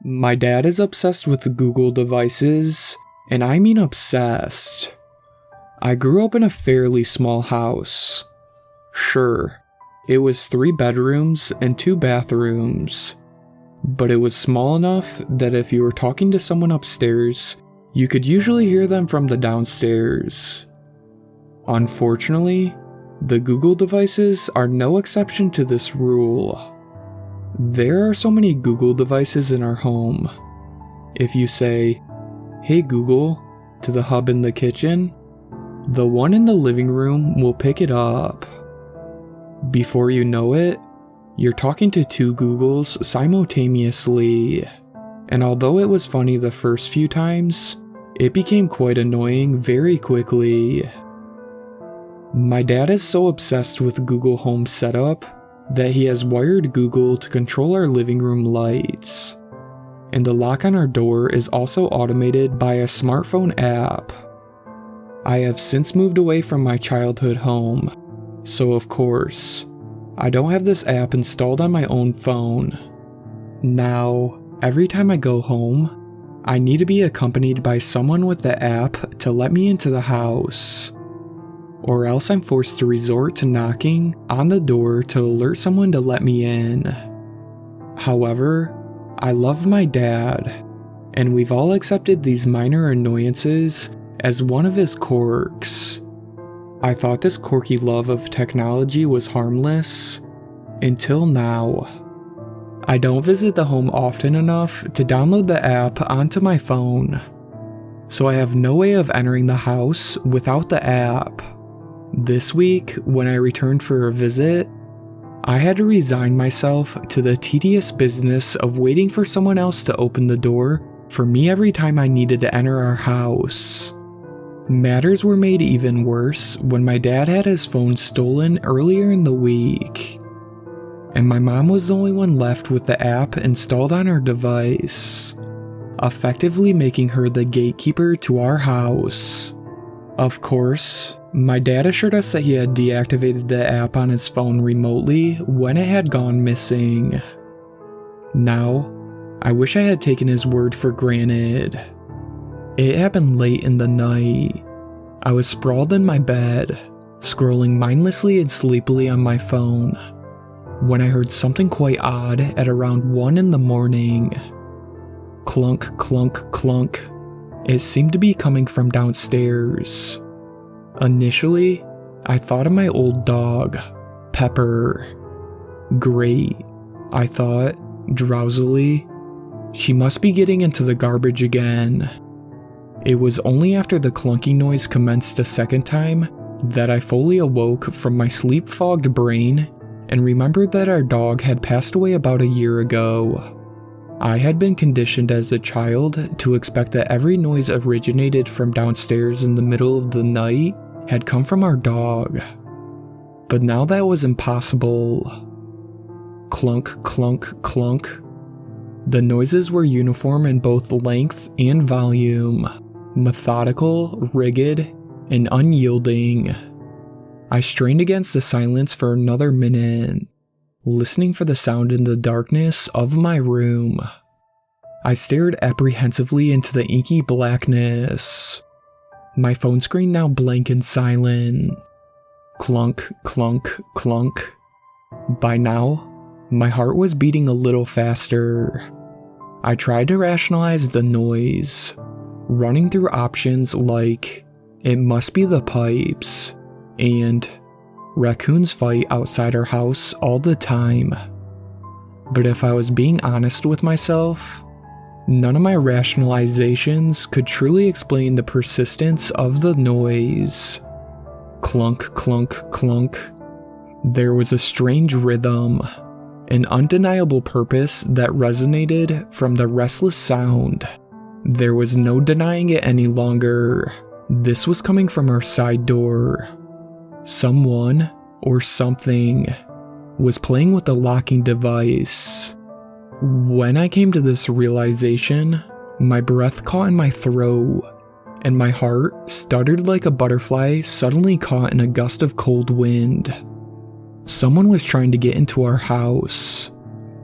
My dad is obsessed with Google devices, and I mean obsessed. I grew up in a fairly small house. Sure, it was 3 bedrooms and 2 bathrooms, but it was small enough that if you were talking to someone upstairs, you could usually hear them from the downstairs. Unfortunately, the Google devices are no exception to this rule. There are so many Google devices in our home. If you say, "Hey Google," to the hub in the kitchen, the one in the living room will pick it up. Before you know it, you're talking to 2 Googles simultaneously. And although it was funny the first few times, it became quite annoying very quickly. My dad is so obsessed with Google Home setup that he has wired Google to control our living room lights. And the lock on our door is also automated by a smartphone app. I have since moved away from my childhood home, so of course, I don't have this app installed on my own phone. Now, every time I go home, I need to be accompanied by someone with the app to let me into the house. Or else I'm forced to resort to knocking on the door to alert someone to let me in. However, I love my dad, and we've all accepted these minor annoyances as one of his quirks. I thought this quirky love of technology was harmless, until now. I don't visit the home often enough to download the app onto my phone, so I have no way of entering the house without the app. This week, when I returned for a visit, I had to resign myself to the tedious business of waiting for someone else to open the door for me every time I needed to enter our house. Matters were made even worse when my dad had his phone stolen earlier in the week, and my mom was the only one left with the app installed on her device, effectively making her the gatekeeper to our house. Of course, my dad assured us that he had deactivated the app on his phone remotely when it had gone missing. Now, I wish I had taken his word for granted. It happened late in the night. I was sprawled in my bed, scrolling mindlessly and sleepily on my phone, when I heard something quite odd at around 1 in the morning. Clunk, clunk, clunk. It seemed to be coming from downstairs. Initially, I thought of my old dog, Pepper. Great, I thought, drowsily. She must be getting into the garbage again. It was only after the clunky noise commenced a second time that I fully awoke from my sleep-fogged brain and remembered that our dog had passed away about a year ago. I had been conditioned as a child to expect that every noise originated from downstairs in the middle of the night had come from our dog. But now that was impossible. Clunk, clunk, clunk. The noises were uniform in both length and volume, methodical, rigid, and unyielding. I strained against the silence for another minute, listening for the sound in the darkness of my room. I stared apprehensively into the inky blackness, my phone screen now blank and silent. Clunk, clunk, clunk. By now, my heart was beating a little faster. I tried to rationalize the noise, running through options like, it must be the pipes, and raccoons fight outside our house all the time. But if I was being honest with myself, none of my rationalizations could truly explain the persistence of the noise. Clunk, clunk, clunk. There was a strange rhythm, an undeniable purpose that resonated from the restless sound. There was no denying it any longer. This was coming from our side door. Someone, or something, was playing with the locking device. When I came to this realization, my breath caught in my throat, and my heart stuttered like a butterfly suddenly caught in a gust of cold wind. Someone was trying to get into our house.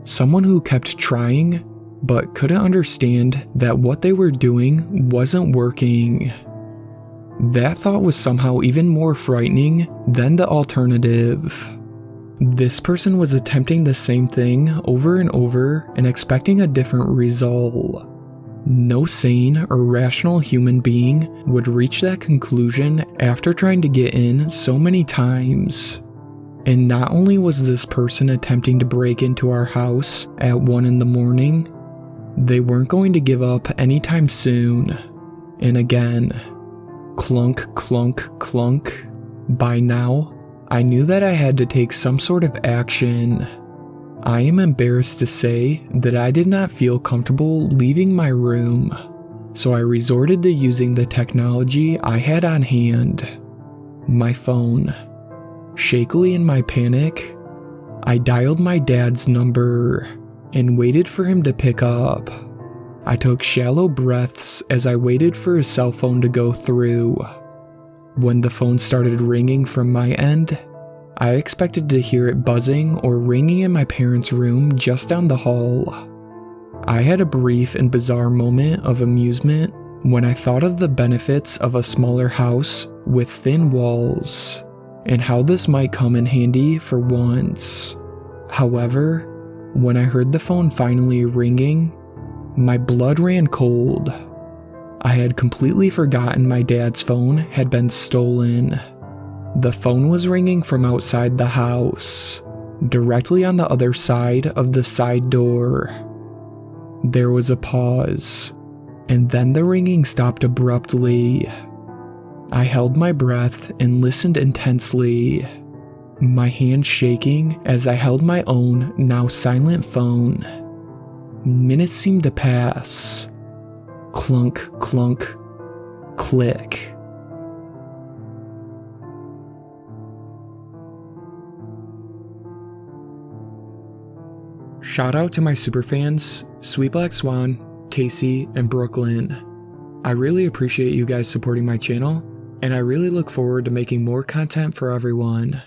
Someone who kept trying, but couldn't understand that what they were doing wasn't working. That thought was somehow even more frightening than the alternative. This person was attempting the same thing over and over and expecting a different result. No sane or rational human being would reach that conclusion after trying to get in so many times. And not only was this person attempting to break into our house at 1 in the morning, they weren't going to give up anytime soon. And again, clunk, clunk, clunk. By now, I knew that I had to take some sort of action. I am embarrassed to say that I did not feel comfortable leaving my room, so I resorted to using the technology I had on hand, my phone. Shakily in my panic, I dialed my dad's number and waited for him to pick up. I took shallow breaths as I waited for his cell phone to go through. When the phone started ringing from my end, I expected to hear it buzzing or ringing in my parents' room just down the hall. I had a brief and bizarre moment of amusement when I thought of the benefits of a smaller house with thin walls, and how this might come in handy for once. However, when I heard the phone finally ringing, my blood ran cold. I had completely forgotten my dad's phone had been stolen. The phone was ringing from outside the house, directly on the other side of the side door. There was a pause, and then the ringing stopped abruptly. I held my breath and listened intensely, my hands shaking as I held my own, now silent phone. Minutes seemed to pass. Clunk, clunk, click. Shout out to my superfans, Sweet Black Swan, Tacey, and Brooklyn. I really appreciate you guys supporting my channel, and I really look forward to making more content for everyone.